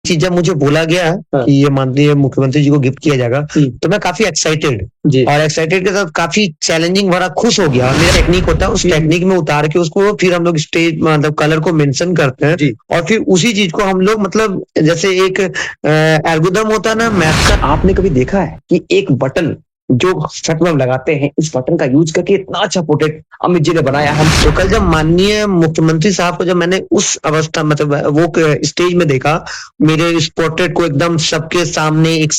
चीज जब मुझे बोला गया कि ये माननीय मुख्यमंत्री जी को गिफ्ट किया जाएगा तो मैं काफी एक्साइटेड और एक्साइटेड के साथ काफी चैलेंजिंग भरा खुश हो गया। मेरा टेक्निक होता है, उस टेक्निक में उतार के उसको फिर हम लोग स्टेज मतलब कलर को मेंशन करते हैं और फिर उसी चीज को हम लोग मतलब जैसे एक एल्गोरिथम होता है ना मैथ का। आपने कभी देखा है कि एक बटन जो शर्ट में हम लगाते हैं, इस बटन का यूज करके इतना अच्छा पोर्ट्रेट अमित जी ने बनाया है। तो कल जब माननीय मुख्यमंत्री साहब को जब मैंने उस अवस्था मतलब वो स्टेज में देखा, मेरे इस पोर्ट्रेट को एकदम सबके सामने एक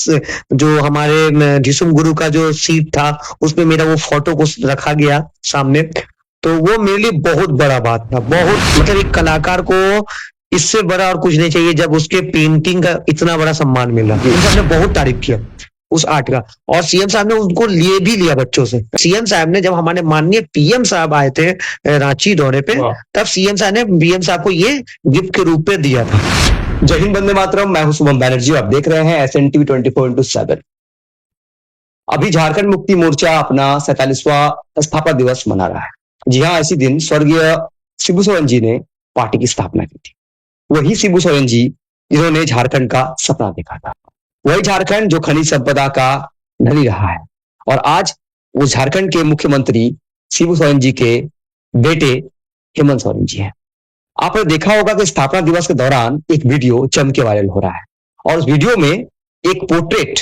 जो हमारे जिसुम गुरु का जो सीट था उसमें मेरा वो फोटो को रखा गया सामने, तो वो मेरे लिए बहुत बड़ा बात था। बहुत मतलब एक कलाकार को इससे बड़ा और कुछ नहीं चाहिए जब उसके पेंटिंग का इतना बड़ा सम्मान मिला। सबने बहुत तारीफ किया उस आर्ट का और सीएम साहब ने उनको लिए भी लिया बच्चों से। सीएम साहब ने जब हमारे माननीय पीएम साहब आए थे रांची दौरे पे, तब सीएम साहब ने पीएम साहब को ये गिफ्ट के रूप में दिया था। जय हिंद, वंदे मातरम। मैं हूं शुभम बैनर्जी, आप देख रहे हैं SNTV 24/7। अभी झारखंड मुक्ति मोर्चा अपना 47वां स्थापना दिवस मना रहा है। जी हाँ, इसी दिन स्वर्गीय शिबू सोरेन जी ने पार्टी की स्थापना की थी। वही शिबू सोरेन जी जिन्होंने झारखंड का सपना देखा था, वही झारखंड जो खनिज संपदा का धनी रहा है। और आज वो झारखंड के मुख्यमंत्री शिबू सोरेन जी के बेटे हेमंत सोरेन जी हैं। आपने देखा होगा कि स्थापना दिवस के दौरान एक वीडियो जम के वायरल हो रहा है और उस वीडियो में एक पोर्ट्रेट,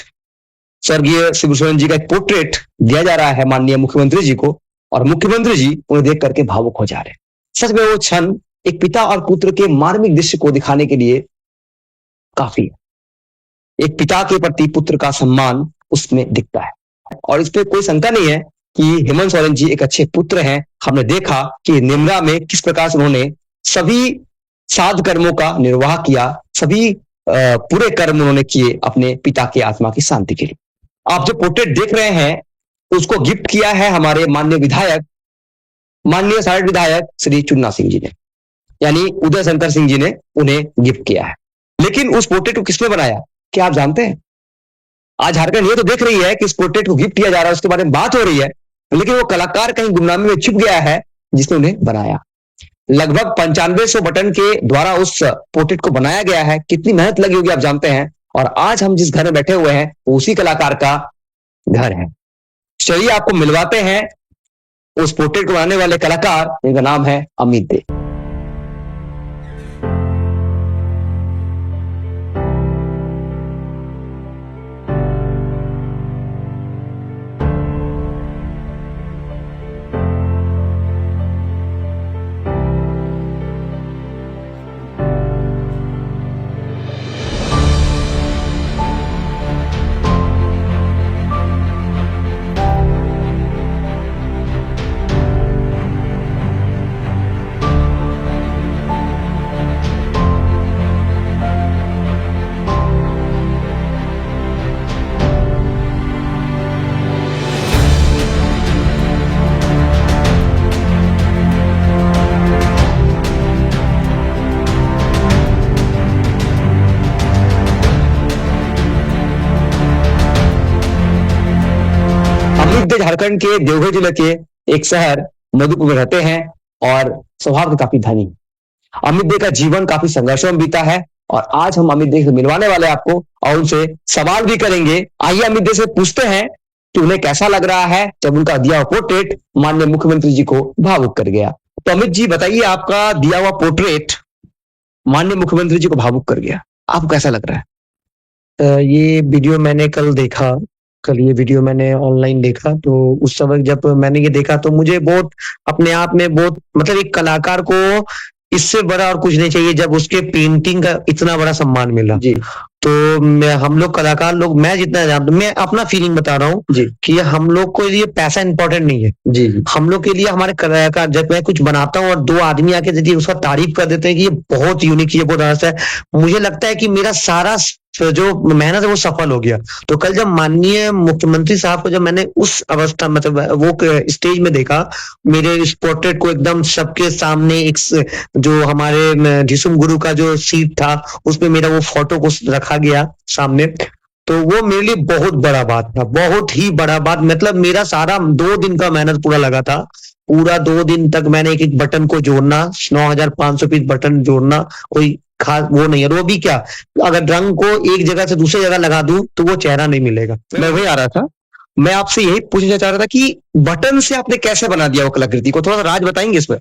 स्वर्गीय शिबू सोरेन जी का एक पोर्ट्रेट दिया जा रहा है माननीय मुख्यमंत्री जी को, और मुख्यमंत्री जी उन्हें देख करके भावुक हो जा रहे हैं। सच में वो क्षण एक पिता और पुत्र के मार्मिक दृश्य को दिखाने के लिए काफी है। एक पिता के प्रति पुत्र का सम्मान उसमें दिखता है और इस पे कोई शंका नहीं है कि हेमंत सोरेन जी एक अच्छे पुत्र हैं। हमने देखा कि निमरा में किस प्रकार से उन्होंने सभी साध कर्मों का निर्वाह किया, सभी पूरे कर्म उन्होंने किए अपने पिता की आत्मा की शांति के लिए। आप जो पोर्ट्रेट देख रहे हैं उसको गिफ्ट किया है हमारे माननीय साइड विधायक श्री चुन्ना सिंह जी ने, यानी उदय शंकर सिंह जी ने उन्हें गिफ्ट किया है। लेकिन उस पोर्ट्रेट को किसने बनाया, क्या आप जानते हैं? आज झारखंड ये तो देख रही है कि इस पोर्ट्रेट को गिफ्ट किया जा रहा है, उसके बारे में बात हो रही है, लेकिन वो कलाकार कहीं गुमनामी में छुप गया है जिसने उन्हें बनाया। लगभग 9500 बटन के द्वारा उस पोर्ट्रेट को बनाया गया है। कितनी मेहनत लगी होगी आप जानते हैं। और आज हम जिस घर में बैठे हुए हैं वो उसी कलाकार का घर है। चलिए आपको मिलवाते हैं उस पोर्ट्रेट को बनाने वाले कलाकार, जिनका नाम है अमित दे। झारखंड के देवघर जिले के एक शहर मधुपुर में रहते हैं और स्वभाव के काफी धनी। अमित दे का जीवन काफी संघर्षों में बीता है और आज हम अमित दे से मिलवाने वाले आपको और उनसे सवाल भी करेंगे। आइए अमित दे से पूछते हैं कि उन्हें कैसा लग रहा है जब उनका दिया हुआ पोर्ट्रेट माननीय मुख्यमंत्री जी को भावुक कर गया। तो अमित जी बताइए, आपका दिया हुआ पोर्ट्रेट माननीय मुख्यमंत्री जी को भावुक कर गया, आपको कैसा लग रहा है? ये वीडियो मैंने कल ये वीडियो मैंने ऑनलाइन देखा, तो उस समय जब मैंने ये देखा तो मुझे बहुत अपने आप में बहुत मतलब एक कलाकार को इससे बड़ा और कुछ नहीं चाहिए जब उसके पेंटिंग का इतना बड़ा सम्मान मिला। तो हम लोग कलाकार लोग, मैं जितना जानता हूँ, मैं अपना फीलिंग बता रहा हूँ कि हम लोग को ये पैसा इंपॉर्टेंट नहीं है। हम लोग के लिए हमारे कलाकार, जब मैं कुछ बनाता हूँ और दो आदमी आके यदि उसका तारीफ कर देते हैं कि ये बहुत यूनिक, ये बहुत अच्छा है, मुझे लगता है कि मेरा सारा जो मेहनत है वो सफल हो गया। तो कल जब माननीय मुख्यमंत्री साहब को जब मैंने उस अवस्था मतलब वो स्टेज में देखा, मेरे इस पोर्ट्रेट को एकदम सबके सामने एक जो हमारे जिसुम गुरु का जो सीट था उसमें मेरा वो फोटो को रखा गया सामने, तो वो मेरे लिए बहुत बड़ा बात था, बहुत ही बड़ा बात। मतलब मेरा सारा 2 दिन का मेहनत पूरा लगा था। पूरा 2 दिन तक मैंने एक एक बटन को जोड़ना, 9500 पीस बटन जोड़ना, कोई खास वो नहीं है। और वो भी क्या, अगर रंग को एक जगह से दूसरी जगह लगा दूं तो वो चेहरा नहीं मिलेगा। मैं वही आ रहा था, मैं आपसे यही पूछना चाह रहा था कि बटन से आपने कैसे बना दिया वो कलाकृति को, थोड़ा सा राज बताएंगे इस पर।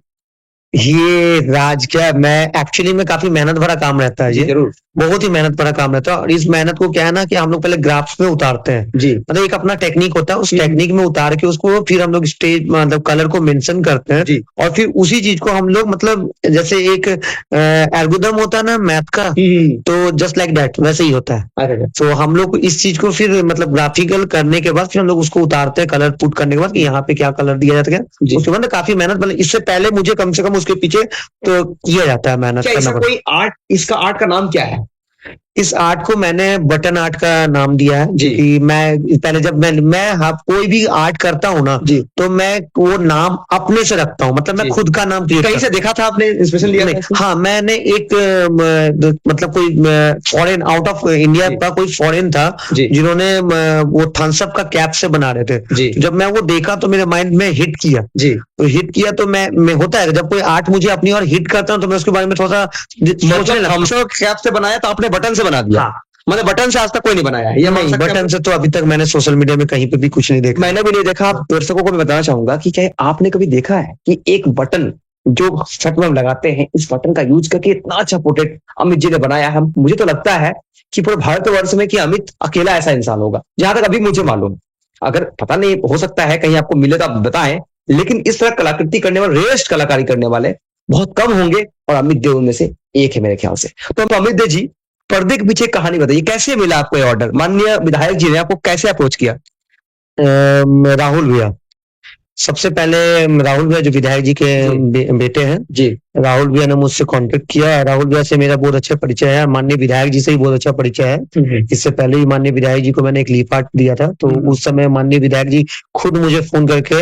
ये राज क्या, मैं एक्चुअली में काफी मेहनत भरा काम रहता है, ये जरूर बहुत ही मेहनत भरा काम रहता है। और इस मेहनत को क्या है ना कि हम लोग पहले ग्राफ्स में उतारते हैं, जी मतलब एक अपना टेक्निक होता है, उस टेक्निक में उतार के उसको फिर हम लोग स्टेज मतलब कलर को मेंशन करते हैं। जी और फिर उसी चीज को हम लोग मतलब जैसे एक एल्गोरिथम होता है ना मैथ का, तो जस्ट लाइक दैट वैसे ही होता है। अरे तो हम लोग इस चीज को फिर मतलब ग्राफिकल करने के बाद फिर हम लोग उसको उतारते हैं कलर पुट करने के बाद कि यहाँ पे क्या कलर दिया जाता है। जी। उसके बाद ना काफी मेहनत, मतलब इससे पहले मुझे कम से कम उसके पीछे तो किया जाता है, मेहनत क्या करना इसका पड़ता कोई आर्ट, इसका आर्ट का नाम क्या है? है। इस आर्ट को मैंने बटन आर्ट का नाम दिया है, जी। क्योंकि मैं पहले जब मैं हाँ, कोई भी आर्ट करता हूँ ना, जी तो मैं वो नाम अपने से रखता हूँ, मतलब मैं जी। खुद का नाम क्रिएट कहीं से देखा था आपने, इंस्पिरेशन लिया था नहीं, इससे? हाँ मैंने एक मतलब कोई फॉरेन आउट ऑफ इंडिया जी। का कोई फॉरेन था जी जिन्होंने वो थम्स अप का कैप से बना रहे थे। जी तो जब मैं वो देखा तो मेरे माइंड में हिट किया, जी। तो हिट किया तो मैं होता है जब कोई आर्ट मुझे अपनी और हिट करता हूँ तो मैं उसके बारे में थोड़ा सा सोचने मतलब लगता हूँ। हमसे कैप से बनाया तो आपने बटन से बना दिया? हाँ, मतलब बटन से आज तक कोई नहीं बनाया है, ये मान नहीं सकते हैं बटन हम? से तो अभी तक मैंने सोशल मीडिया में कहीं पे भी कुछ नहीं देखा। मैंने भी नहीं देखा। आप दर्शकों को मैं बताना चाहूंगा कि क्या आपने कभी देखा है कि एक बटन जो शर्ट में हम लगाते हैं, इस बटन का यूज करके इतना अच्छा पोर्ट्रेट अमित जी ने बनाया है। मुझे तो लगता है कि पूरे भारतवर्ष में कि अमित अकेला ऐसा इंसान होगा, जहां तक अभी मुझे मालूम। अगर पता नहीं, हो सकता है कहीं आपको मिले तो आप बताएं, लेकिन इस तरह कलाकृति करने वाले, रेस्ट कलाकारी करने वाले बहुत कम होंगे और अमित देव उनमें से एक है मेरे ख्याल से। तो अमित देव जी, पर्दे के पीछे कहानी बताइए, कैसे मिला आपको ये ऑर्डर? माननीय विधायक जी ने आपको कैसे अप्रोच किया? राहुल भैया, सबसे पहले राहुल भैया जो विधायक जी के बेटे हैं, जी राहुल भैया ने मुझसे कांटेक्ट किया। राहुल भैया से मेरा बहुत अच्छा परिचय है, माननीय विधायक जी से भी बहुत अच्छा परिचय है। इससे पहले ही माननीय विधायक जी को मैंने एक लीफ आर्ट दिया था, तो उस समय माननीय विधायक जी खुद मुझे फोन करके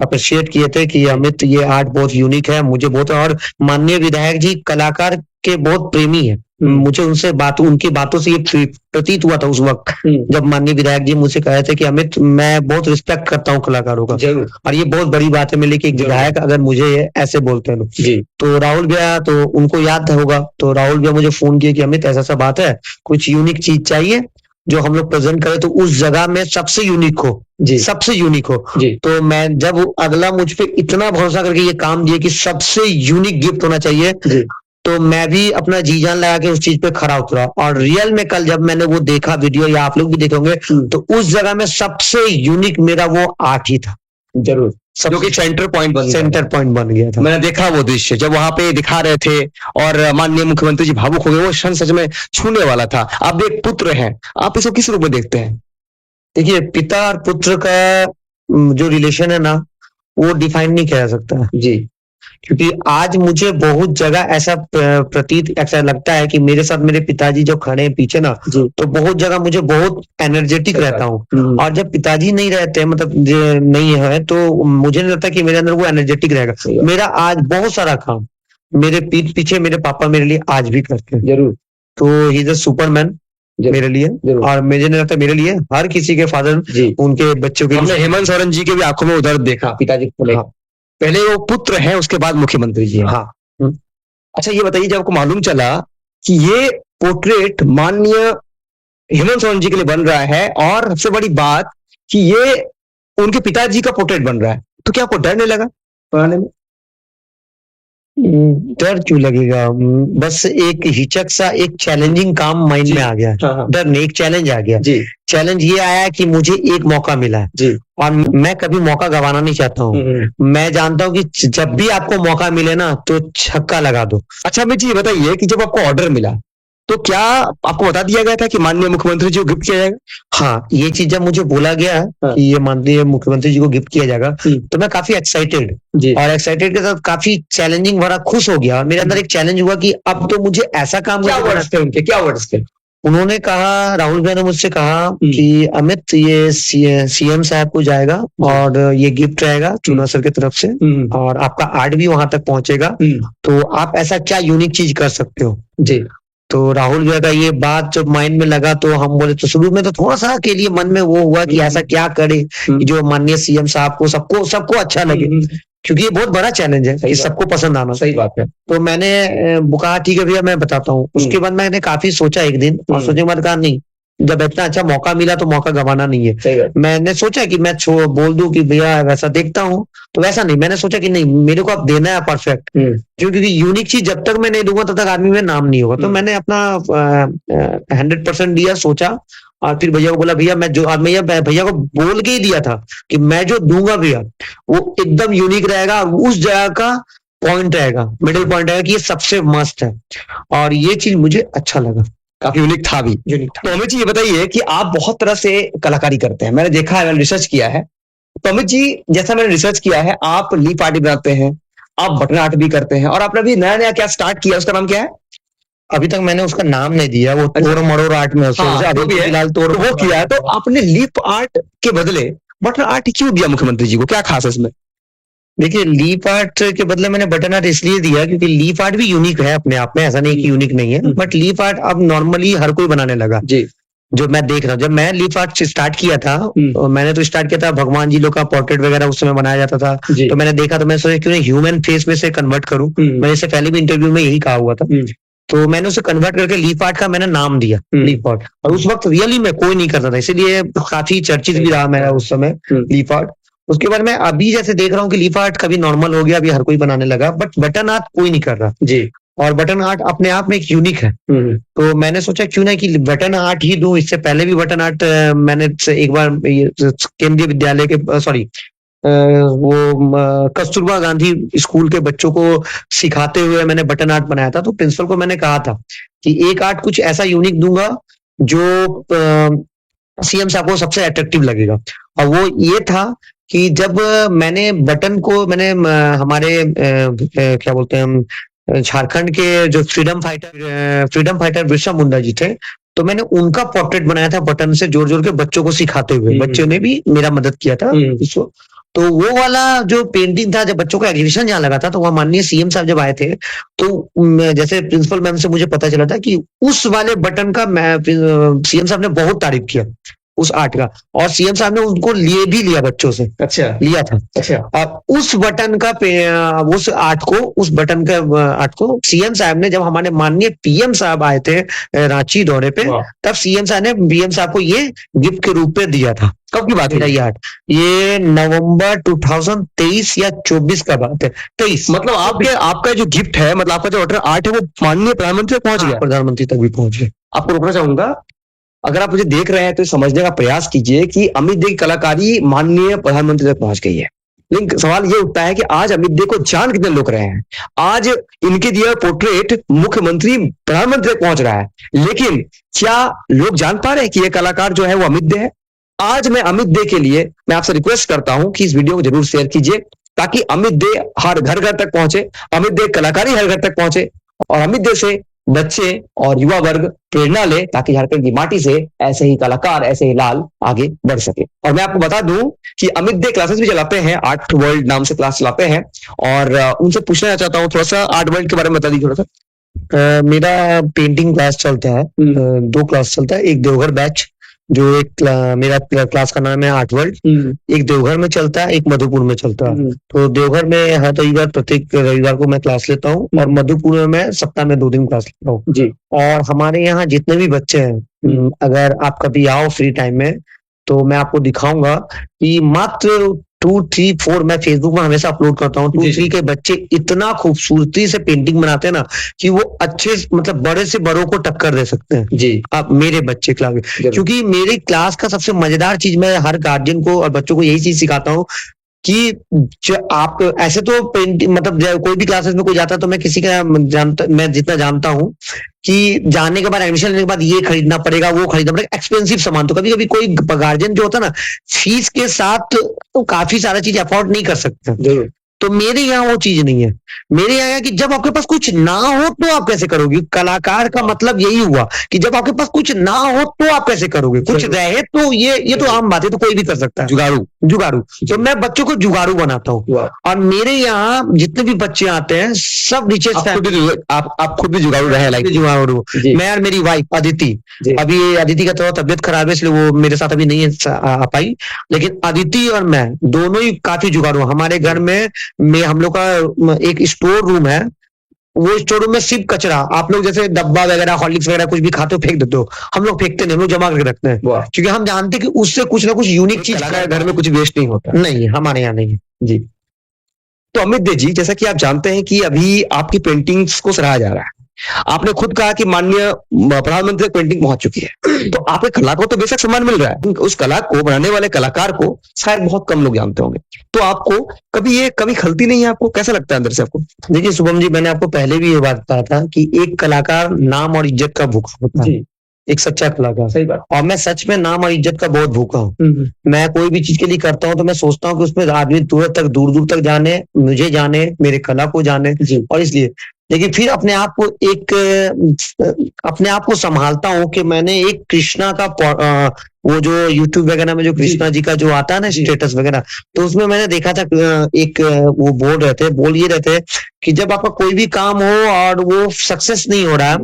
अप्रिशिएट किए थे कि अमित ये आर्ट बहुत यूनिक है, मुझे बहुत। और माननीय विधायक जी कलाकार के बहुत प्रेमी है, मुझे उनसे उनकी बातों से ये प्रतीत हुआ था उस वक्त जब माननीय विधायक जी मुझसे कहे थे कि अमित मैं बहुत रिस्पेक्ट करता हूँ कलाकारों का, जरूर। और ये बहुत बड़ी बात है मेरे लिए कि एक विधायक अगर मुझे ऐसे बोलते हैं जी तो राहुल भैया, तो उनको याद होगा, तो राहुल भैया मुझे फोन किया कि अमित ऐसा सा बात है, कुछ यूनिक चीज चाहिए जो हम लोग प्रेजेंट करें तो उस जगह में सबसे यूनिक हो, जी सबसे यूनिक हो। जी तो मैं जब अगला मुझ पे इतना भरोसा करके ये काम दिए कि सबसे यूनिक गिफ्ट होना चाहिए, जी तो मैं भी अपना जी जान लगा के उस चीज पे खड़ा उतरा। और रियल में कल जब मैंने वो देखा वीडियो, या आप लोग भी देखेंगे, तो उस जगह में सबसे यूनिक मेरा वो आर्ट ही था, जरूर, जो कि सेंटर पॉइंट बन गया था। मैंने देखा वो दृश्य जब वहां पे दिखा रहे थे और माननीय मुख्यमंत्री जी भावुक हो गए, वो क्षण सच में छूने वाला था। आप भी एक पुत्र हैं, आप इसको किस रूप में देखते हैं? देखिए, पिता और पुत्र का जो रिलेशन है ना, वो डिफाइन नहीं किया जा सकता है जी, क्योंकि आज मुझे बहुत जगह ऐसा प्रतीत ऐसा लगता है कि मेरे साथ मेरे पिताजी जो खड़े हैं पीछे ना, तो बहुत जगह मुझे बहुत एनर्जेटिक रहता हूँ। और जब पिताजी नहीं रहते, मतलब नहीं है, तो मुझे नहीं लगता कि मेरे अंदर वो एनर्जेटिक रहेगा। मेरा आज बहुत सारा काम मेरे पीठ पीछे मेरे पापा मेरे लिए आज भी करते हैं, जरूर। तो ही इज अ सुपरमैन मेरे लिए, और मुझे नहीं लगता मेरे लिए, हर किसी के फादर उनके बच्चों के हमने हेमंत सोरेन जी के भी आंखों में उधर देखा, पिताजी को। हाँ। पहले वो पुत्र है, उसके बाद मुख्यमंत्री जी है। हाँ। अच्छा ये बताइए, जब आपको मालूम चला कि ये पोर्ट्रेट माननीय हेमंत सोरेन जी के लिए बन रहा है, और सबसे बड़ी बात कि ये उनके पिताजी का पोर्ट्रेट बन रहा है, तो क्या आपको डर नहीं लगा बनाने में? डर क्यों लगेगा, बस एक हिचक सा, एक चैलेंजिंग काम माइंड में आ गया। डर नहीं, एक चैलेंज आ गया। चैलेंज ये आया कि मुझे एक मौका मिला है, और मैं कभी मौका गंवाना नहीं चाहता हूँ। मैं जानता हूँ कि जब भी आपको मौका मिले ना, तो छक्का लगा दो। अच्छा अमित जी बताइए कि जब आपको ऑर्डर मिला तो क्या आपको बता दिया गया था कि माननीय मुख्यमंत्री जी को गिफ्ट किया जाएगा? हाँ, ये चीज जब मुझे बोला गया कि ये माननीय मुख्यमंत्री जी को गिफ्ट किया जाएगा, तो मैं काफी एक्साइटेड, और एक्साइटेड के साथ काफी चैलेंजिंग भरा खुश हो गया। और मेरे अंदर एक चैलेंज हुआ कि अब तो मुझे ऐसा काम, क्या वर्ड्स थे उनके, क्या वर्ड्स थे? उन्होंने कहा, राहुल भाई ने मुझसे कहा कि अमित ये सीएम साहब को जाएगा, और ये गिफ्ट रहेगा चुना सर की तरफ से, और आपका आर्ट भी वहां तक पहुंचेगा, तो आप ऐसा क्या यूनिक चीज कर सकते हो। जी। तो राहुल भैया का ये बात जब माइंड में लगा, तो हम बोले, तो शुरू में तो थोड़ा सा के लिए मन में वो हुआ कि ऐसा क्या करे कि जो माननीय सीएम साहब को, सबको अच्छा लगे। क्योंकि ये बहुत बड़ा चैलेंज है सही कि बात। सबको पसंद आना। सही बात है। तो मैंने कहा ठीक है भैया मैं बताता हूँ। उसके बाद मैंने काफी सोचा एक दिन, और सोचने के बाद कहा नहीं, जब इतना अच्छा मौका मिला तो मौका गंवाना नहीं है। सही बात। मैंने सोचा कि मैं बोल दूं कि भैया वैसा देखता हूँ, तो वैसा नहीं, मैंने सोचा कि नहीं, मेरे को अब देना है परफेक्ट, क्योंकि यूनिक चीज जब तक मैं नहीं दूंगा तब तक आदमी में नाम नहीं होगा। तो मैंने अपना 100% दिया, सोचा, और फिर भैया को बोला भैया मैं जो भैया को बोल के ही दिया था कि मैं जो दूंगा भैया वो एकदम यूनिक रहेगा, उस जगह का पॉइंट रहेगा, मिडिल पॉइंट रहेगा कि ये सबसे मस्त है, और ये चीज मुझे अच्छा लगा, काफी यूनिक था भी। यूनिक था। तो अमित जी ये बताइए कि आप बहुत तरह से कलाकारी करते हैं, मैंने देखा है, मैंने रिसर्च किया है। तो अमित जी जैसा मैंने रिसर्च किया है, आप लीफ आर्ट भी बनाते हैं, आप बटन आर्ट भी करते हैं, और आपने अभी नया नया क्या स्टार्ट किया, उसका नाम क्या है? अभी तक मैंने उसका नाम नहीं दिया, वो तोड़ मरोड़ आर्ट में हाँ, अभी जो भी है, फिलहाल तोड़ तो वो किया है। तो आपने लीफ आर्ट के बदले बटन आर्ट क्यों दिया मुख्यमंत्री जी को, क्या खास है इसमें? देखिए, लीफ आर्ट के बदले मैंने बटन आर्ट इसलिए दिया क्योंकि लीफ आर्ट भी यूनिक है अपने आप में, ऐसा नहीं कि यूनिक नहीं है, बट लीफ आर्ट अब नॉर्मली हर कोई बनाने लगा। जी। जो मैं देख रहा हूँ, जब मैं लीफ आर्ट स्टार्ट किया था, तो मैंने तो स्टार्ट किया था भगवान जी लोग का पोर्ट्रेट वगैरह उस समय बनाया जाता था। तो मैंने देखा, तो मैं सोचा क्यों नहीं ह्यूमन फेस में से कन्वर्ट करूं। मैंने इससे पहले भी इंटरव्यू में यही कहा हुआ था। तो मैंने उसे कन्वर्ट करके लीफ आर्ट का मैंने नाम दिया, लीफ आर्ट। और उस वक्त रियली में कोई नहीं करता था, इसीलिए काफी चर्चित भी रहा मेरा उस समय लीफ आर्ट। उसके बाद मैं अभी जैसे देख रहा हूँ कि लीफ आर्ट कभी नॉर्मल हो गया, अभी हर कोई बनाने लगा, बट बटन आर्ट कोई नहीं कर रहा जी। और बटन आर्ट अपने आप में एक यूनिक है। तो मैंने सोचा क्यों ना कि बटन आर्ट ही दूं। इससे पहले भी बटन आर्ट मैंने एक बार केंद्रीय विद्यालय के सॉरी वो कस्तूरबा गांधी स्कूल के बच्चों को सिखाते हुए मैंने बटन आर्ट बनाया था। तो प्रिंसिपल को मैंने कहा था कि एक आर्ट कुछ ऐसा यूनिक दूंगा जो सीएम साहब को सबसे अट्रैक्टिव लगेगा, और वो ये था कि जब मैंने बटन को मैंने हमारे क्या बोलते हैं हम, झारखंड के जो फ्रीडम फाइटर बिरसा मुंडा जी थे, तो मैंने उनका पोर्ट्रेट बनाया था बटन से जोड़ जोड़ के बच्चों को सिखाते हुए। बच्चों ने भी मेरा मदद किया था इसको। तो वो वाला जो पेंटिंग था, जब बच्चों का एग्जीबिशन जहाँ लगा था, तो वहाँ माननीय सीएम साहब जब आए थे, तो जैसे प्रिंसिपल मैम से मुझे पता चला था कि उस वाले बटन का सीएम साहब ने बहुत तारीफ किया उस आर्ट का, और सीएम साहब ने उनको लिए भी लिया, बच्चों से लिया था। और उस बटन का उस आर्ट को सीएम साहब ने, जब हमारे माननीय पीएम साहब आए थे रांची दौरे पे, तब सीएम साहब ने पीएम साहब को ये गिफ्ट के रूप में दिया था। कब की बात है ये आर्ट? ये नवंबर 2023 या 24 का बात है, 23। मतलब आपका जो गिफ्ट है, मतलब आपका जो आर्ट है, वो माननीय प्रधानमंत्री तक पहुंच गया? प्रधानमंत्री तक भी पहुंच गया। आपको रोकना चाहूंगा, अगर आप मुझे देख रहे हैं तो समझने का प्रयास कीजिए कि अमित दे की कलाकारी माननीय प्रधानमंत्री तक पहुंच गई है। लेकिन सवाल ये उठता है कि आज अमित दे को जान कितने लोग रहे हैं? आज इनके दिया पोर्ट्रेट मुख्यमंत्री प्रधानमंत्री तक पहुंच रहा है, लेकिन क्या लोग जान पा रहे हैं कि ये कलाकार जो है वो अमित दे है? आज मैं अमित दे के लिए मैं आपसे रिक्वेस्ट करता हूं कि इस वीडियो को जरूर शेयर कीजिए, ताकि अमित दे हर घर घर तक पहुंचे, अमित दे कलाकारी हर घर तक पहुंचे, और अमित दे से बच्चे और युवा वर्ग प्रेरणा ले, ताकि झारखंड की माटी से ऐसे ही कलाकार, ऐसे ही लाल आगे बढ़ सके। और मैं आपको बता दूं कि अमित दे क्लासेस भी चलाते हैं, आर्ट वर्ल्ड नाम से क्लास चलाते हैं, और उनसे पूछना चाहता हूं थोड़ा सा आर्ट वर्ल्ड के बारे में बता दीजिए थोड़ा सा। मेरा पेंटिंग क्लास चलता है, 2 क्लास चलता है। एक देवघर बैच, जो एक मेरा क्लास का नाम है आर्ट वर्ल्ड, एक देवघर में चलता है, एक मधुपुर में चलता है। तो देवघर में हर रविवार, प्रत्येक रविवार को मैं क्लास लेता हूँ, और मधुपुर में मैं सप्ताह में 2 दिन क्लास लेता हूँ जी। और हमारे यहाँ जितने भी बच्चे हैं, अगर आप कभी आओ फ्री टाइम में, तो मैं आपको दिखाऊंगा कि मात्र 2, 3, 4 मैं फेसबुक में हमेशा अपलोड करता हूँ। 2, 3 के बच्चे इतना खूबसूरती से पेंटिंग बनाते हैं ना, कि वो अच्छे, मतलब बड़े से बड़ों को टक्कर दे सकते हैं जी। आप मेरे बच्चे क्लास में, क्योंकि मेरी क्लास का सबसे मजेदार चीज, मैं हर गार्जियन को और बच्चों को यही चीज सिखाता हूँ कि आप ऐसे तो पेंटिंग, मतलब कोई भी क्लासेस में कोई जाता है, तो मैं किसी का मैं जितना जानता हूँ कि जाने के बाद, एडमिशन लेने के बाद ये खरीदना पड़ेगा, वो खरीदना पड़ेगा, एक्सपेंसिव सामान। तो कभी कभी कोई गार्जियन जो होता है ना, फीस के साथ तो काफी सारा चीज अफोर्ड नहीं कर सकते। तो मेरे यहाँ वो चीज नहीं है। मेरे यहाँ कि जब आपके पास कुछ ना हो तो आप कैसे करोगे? कलाकार का मतलब यही हुआ कि जब आपके पास कुछ ना हो तो आप कैसे करोगे? कुछ रहे तो ये तो आम बात है, तो कोई भी कर सकता है। जुगाड़ू जुगाड़ू। तो मैं बच्चों को जुगाड़ू बनाता हूँ और मेरे यहाँ जितने भी बच्चे आते हैं सब रिचेस्ट आप खुद भी जुगाड़ू रहे, लाइक जुगाड़ू। मैं और मेरी वाइफ अदिति, अभी अदिति का थोड़ा तबियत खराब है इसलिए वो मेरे साथ अभी नहीं आ पाई, लेकिन अदिति और मैं दोनों ही काफी जुगाड़ू। हमारे घर में हम लोग का एक स्टोर रूम है, वो स्टोर रूम में सिर्फ कचरा, आप लोग जैसे डब्बा वगैरह हॉर्लिक्स वगैरह कुछ भी खाते हो फेंक देते हो, हम लोग फेंकते नहीं, हम लोग जमा करके रखते हैं, क्योंकि हम जानते हैं कि उससे कुछ ना कुछ यूनिक चीज घर में कुछ वेस्ट नहीं होता। नहीं, हमारे यहाँ नहीं है जी। तो अमित देव जी, जैसा कि आप जानते हैं कि अभी आपकी पेंटिंग्स को सराहा जा रहा है, आपने खुद कहा कि माननीय प्रधानमंत्री तक पेंटिंग पहुंच चुकी है, तो आपके कला को तो बेशक सम्मान मिल रहा है, उस कला को बनाने वाले कलाकार को शायद बहुत कम लोग जानते होंगे, तो आपको कभी खलती नहीं है? आपको कैसा लगता है अंदर से आपको? देखिए शुभम जी, मैंने आपको पहले भी ये बात कहा था कि एक कलाकार नाम और इज्जत का भूखा होता है, एक सच्चा कलाकार। सही बात। और मैं सच में नाम और इज्जत का बहुत भूखा हूँ। मैं कोई भी चीज के लिए करता हूँ तो मैं सोचता हूँ कि उसमें आदमी दूर दूर तक जाने, मुझे जाने, मेरे कला को जाने, और इसलिए लेकिन फिर अपने आप को संभालता हूँ कि मैंने एक कृष्णा का वो जो YouTube वगैरह में जो कृष्णा जी का जो आता है ना स्टेटस वगैरह, तो उसमें मैंने देखा था एक वो बोल ये रहते कि जब आपका कोई भी काम हो और वो सक्सेस नहीं हो रहा है,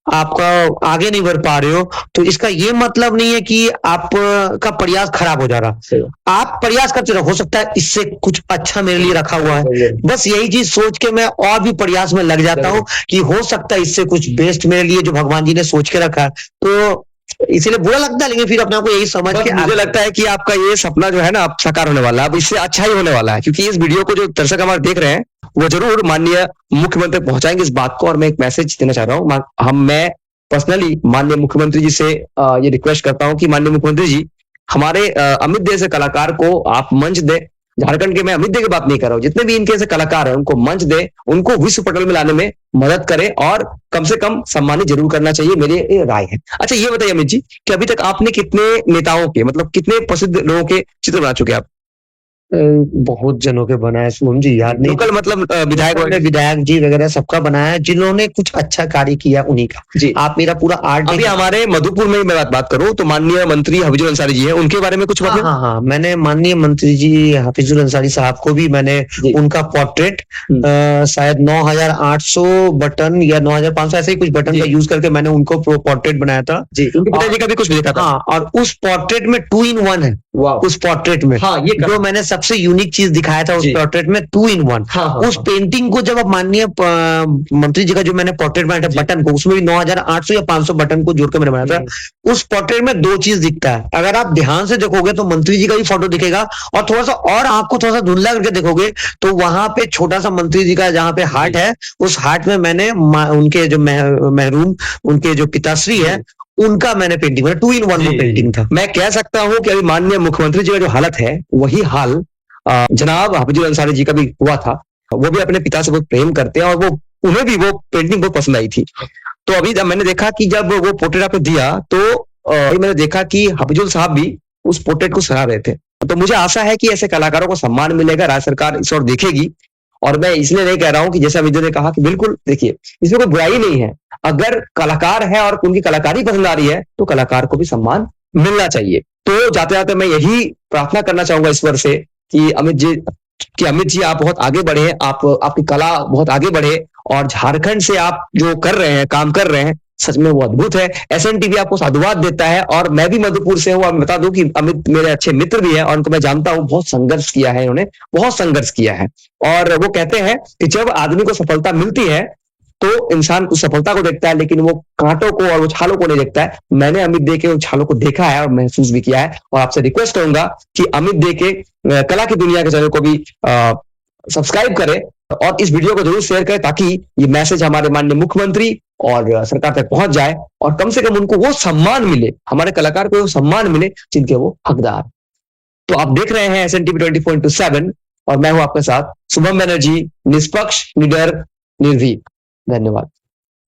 आपका आगे नहीं बढ़ पा रहे हो, तो इसका ये मतलब नहीं है कि आपका प्रयास खराब हो जा रहा। आप प्रयास करते रहो, हो सकता है इससे कुछ अच्छा मेरे लिए रखा हुआ है, बस यही चीज सोच के मैं और भी प्रयास में लग जाता हूँ कि हो सकता है इससे कुछ बेस्ट मेरे लिए जो भगवान जी ने सोच के रखा है, तो इसीलिए बुरा लगता है, लेकिन फिर अपने आप को यही समझ के मुझे लगता है कि आपका ये सपना जो है ना आप साकार होने वाला है, अब इससे अच्छा ही होने वाला है, क्योंकि इस वीडियो को जो दर्शक हमारे देख रहे हैं वो जरूर माननीय मुख्यमंत्री पहुंचाएंगे इस बात को, और मैं एक मैसेज देना चाह रहा हूँ। मैं पर्सनली माननीय मुख्यमंत्री जी से ये रिक्वेस्ट करता हूं कि माननीय मुख्यमंत्री जी, हमारे अमित देव जैसे कलाकार को आप मंच दे। झारखंड के, मैं अमित देव की बात नहीं कर रहा हूं, जितने भी इनके ऐसे कलाकार हैं उनको मंच दे, उनको विश्व पटल में लाने में मदद करे और कम से कम सम्मानित जरूर करना चाहिए, मेरी राय है। अच्छा ये बताइए अमित जी कि अभी तक आपने कितने नेताओं के, मतलब कितने प्रसिद्ध लोगों के चित्र बना चुके आप? बहुत जनों के बनाया शुभम जी, याद नहीं। लोकल मतलब विधायक जी वगैरह सबका बनाया है, जिन्होंने कुछ अच्छा कार्य किया उन्हीं का। जी। आप मेरा पूरा आर्ट अभी हमारे मधुपुर में मैं बात करूं तो माननीय मंत्री हफीजुल अंसारी जी हैं, उनके बारे में कुछ बात? हाँ, मैंने माननीय मंत्री जी हफीजुल अंसारी साहब को भी मैंने उनका पोर्ट्रेट शायद 9,800 बटन या 9,500 ऐसे ही कुछ बटन का यूज करके मैंने उनको पोर्ट्रेट बनाया था जी। उनके पिताजी का भी कुछ देखा था। और उस पोर्ट्रेट में 2-in-1 है उस पोर्ट्रेट में। हाँ, ये जो मैंने सबसे यूनिक चीज दिखाया था उस पोर्ट्रेट में 2-in-1। उस पेंटिंग को जब आप माननीय मंत्री जी का जो मैंने पोर्ट्रेट बनाया था बटन को, उसमें भी 9,800 या 500 बटन को जोड़ के मैंने बनाया था। उस पोर्ट्रेट में दो चीज दिखता है, अगर आप ध्यान से देखोगे तो मंत्री जी का भी फोटो दिखेगा, और थोड़ा सा और आंख को थोड़ा सा धुंधला करके देखोगे तो वहां पे छोटा सा मंत्री जी का जहाँ पे हार्ट है, उस हार्ट में मैंने उनके जो महरूम उनके जो पिताश्री है उनका मैंने पेंटिंग बनाया। 2-in-1 वो पेंटिंग था। मैं कह सकता हूं कि अभी माननीय मुख्यमंत्री जी का जो हालत है वही हाल जनाब हफीजुल अंसारी जी का भी हुआ था। वो भी अपने पिता से बहुत प्रेम करते हैं और वो उन्हें भी वो पेंटिंग बहुत पसंद आई थी। तो अभी जब मैंने देखा कि जब वो पोर्ट्रेट आपने दिया तो मैंने देखा कि हफीजुल साहब भी उस पोर्ट्रेट को सराह रहे थे। तो मुझे आशा है कि ऐसे कलाकारों को सम्मान मिलेगा, राज्य सरकार इस ओर देखेगी। और मैं इसलिए नहीं कह रहा हूं कि जैसा विजय ने कहा कि बिल्कुल देखिए इसमें कोई बुराई नहीं है, अगर कलाकार है और उनकी कलाकारी पसंद आ रही है तो कलाकार को भी सम्मान मिलना चाहिए। तो जाते जाते मैं यही प्रार्थना करना चाहूंगा ईश्वर से कि अमित जी आप बहुत आगे बढ़े, आपकी कला बहुत आगे बढ़े, और झारखंड से आप जो कर रहे हैं, काम कर रहे हैं, सच में वो अद्भुत है। SN TV आपको साधुवाद देता है। और मैं भी मधुपुर से हूँ, आप बता दूं कि अमित मेरे अच्छे मित्र भी हैं और उनको मैं जानता हूँ, बहुत संघर्ष किया है इन्होंने, बहुत संघर्ष किया है। और वो कहते हैं कि जब आदमी को सफलता मिलती है तो इंसान उस सफलता को देखता है, लेकिन वो कांटों को और वो छालों को नहीं देखता है। मैंने अमित दे के उन छालों को देखा है और महसूस भी किया है। और आपसे रिक्वेस्ट करूंगा कि अमित दे के कला की दुनिया के चैनल को भी सब्सक्राइब करें और इस वीडियो को जरूर शेयर करें, ताकि ये मैसेज हमारे माननीय मुख्यमंत्री और सरकार तक पहुंच जाए और कम से कम उनको वो सम्मान मिले, हमारे कलाकार को वो सम्मान मिले जिनके वो हकदार। तो आप देख रहे हैं SN TV 24/7 और मैं हूं आपके साथ शुभम बनर्जी, निष्पक्ष, निडर, निर्भीक। धन्यवाद।